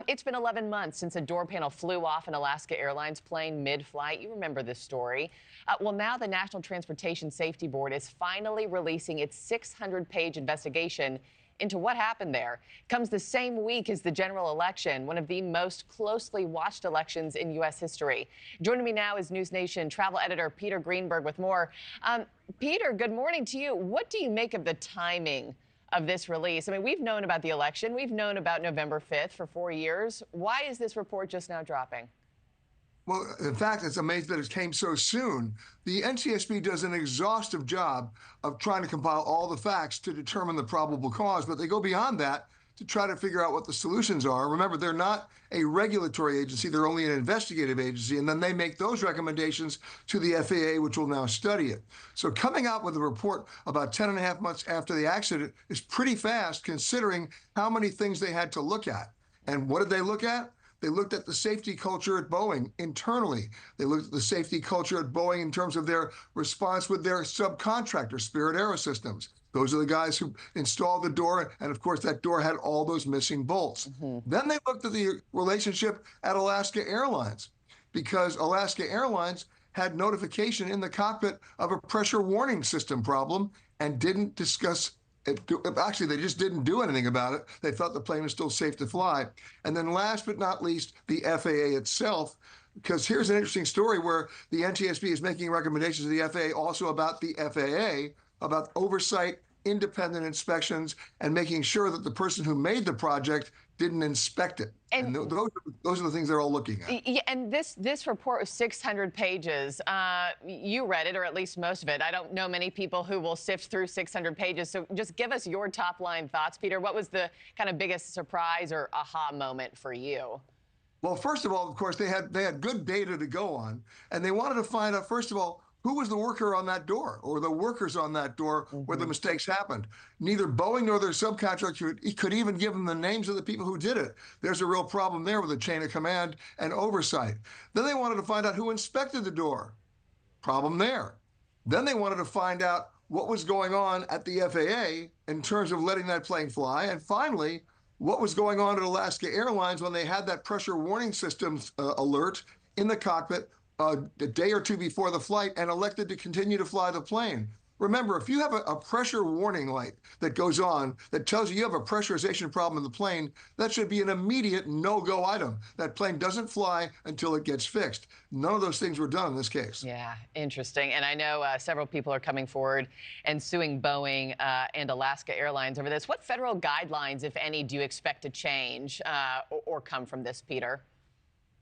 It's been 11 months since a door panel flew off an Alaska Airlines plane mid-flight. You remember this story. Well, now the National Transportation Safety Board is finally releasing its 600-page investigation into what happened there. It comes the same week as the general election, one of the most closely watched elections in U.S. history. Joining me now is NewsNation travel editor Peter Greenberg with more. Peter, good morning to you. What do you make of the timing of this release? I mean, we've known about the election. We've known about November 5th for 4 years. Why is this report just now dropping? Well, in fact, it's amazing that it came so soon. The NTSB does an exhaustive job of trying to compile all the facts to determine the probable cause, but they go beyond that to try to figure out what the solutions are. Remember, they're not a regulatory agency, they're only an investigative agency, and then they make those recommendations to the FAA, which will now study it. So coming out with a report about 10 and a half months after the accident is pretty fast, considering how many things they had to look at. And what did they look at? They looked at the safety culture at Boeing internally. They looked at the safety culture at Boeing in terms of their response with their subcontractor, Spirit Aerosystems. Those are the guys who installed the door, and of course that door had all those missing bolts. Then they looked at the relationship at Alaska Airlines, because Alaska Airlines had notification in the cockpit of a pressure warning system problem and didn't discuss it. Actually, they just didn't do anything about it. They thought the plane was still safe to fly. And then last but not least, the FAA itself, because here's an interesting story where the NTSB is making recommendations to the FAA also about the FAA, about oversight, independent inspections, and making sure that the person who made the project didn't inspect it. And those are the things they're all looking at. Yeah, and this report was 600 pages. You read it, or at least most of it. I don't know many people who will sift through 600 pages. So just give us your top line thoughts, Peter. What was the kind of biggest surprise or aha moment for you? Well, first of all, of course, they had good data to go on, and they wanted to find out, first of all, who was the worker on that door, or the workers on that door where the mistakes happened? Neither Boeing nor their subcontractor could even give them the names of the people who did it. There's a real problem there with the chain of command and oversight. Then they wanted to find out who inspected the door. Problem there. Then they wanted to find out what was going on at the FAA in terms of letting that plane fly. And finally, what was going on at Alaska Airlines when they had that pressure warning system alert in the cockpit a day or two before the flight and elected to continue to fly the plane. Remember, if you have a pressure warning light that goes on that tells you have a pressurization problem in the plane, that should be an immediate no-go item. That plane doesn't fly until it gets fixed. None of those things were done in this case. Yeah, interesting. And I know several people are coming forward and suing Boeing and Alaska Airlines over this. What federal guidelines, if any, do you expect to change or come from this, Peter?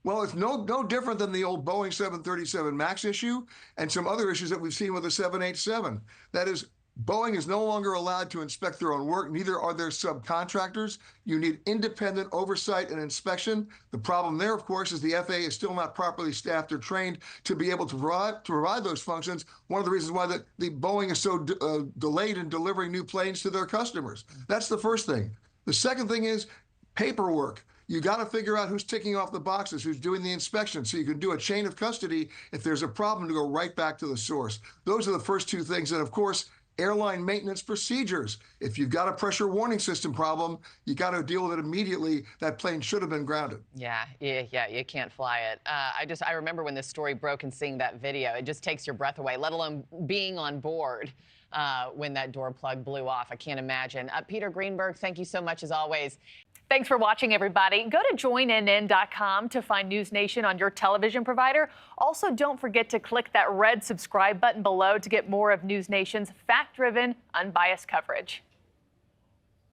Well, it's no different than the old Boeing 737 MAX issue and some other issues that we've seen with the 787. That is, Boeing is no longer allowed to inspect their own work. Neither are their subcontractors. You need independent oversight and inspection. The problem there, of course, is the FAA is still not properly staffed or trained to be able to provide those functions. One of the reasons why the Boeing is so delayed in delivering new planes to their customers. That's the first thing. The second thing is paperwork. You got to figure out who's ticking off the boxes, who's doing the inspection, so you can do a chain of custody if there's a problem to go right back to the source. Those are the first two things. And of course, airline maintenance procedures. If you've got a pressure warning system problem, you got to deal with it immediately. That plane should have been grounded. Yeah, you can't fly it. I remember when this story broke and seeing that video. It just takes your breath away, let alone being on board when that door plug blew off. I can't imagine. Peter Greenberg, thank you so much as always. Thanks for watching, everybody. Go to joinnn.com to find NewsNation on your television provider. Also, don't forget to click that red subscribe button below to get more of NewsNation's fact-driven, unbiased coverage.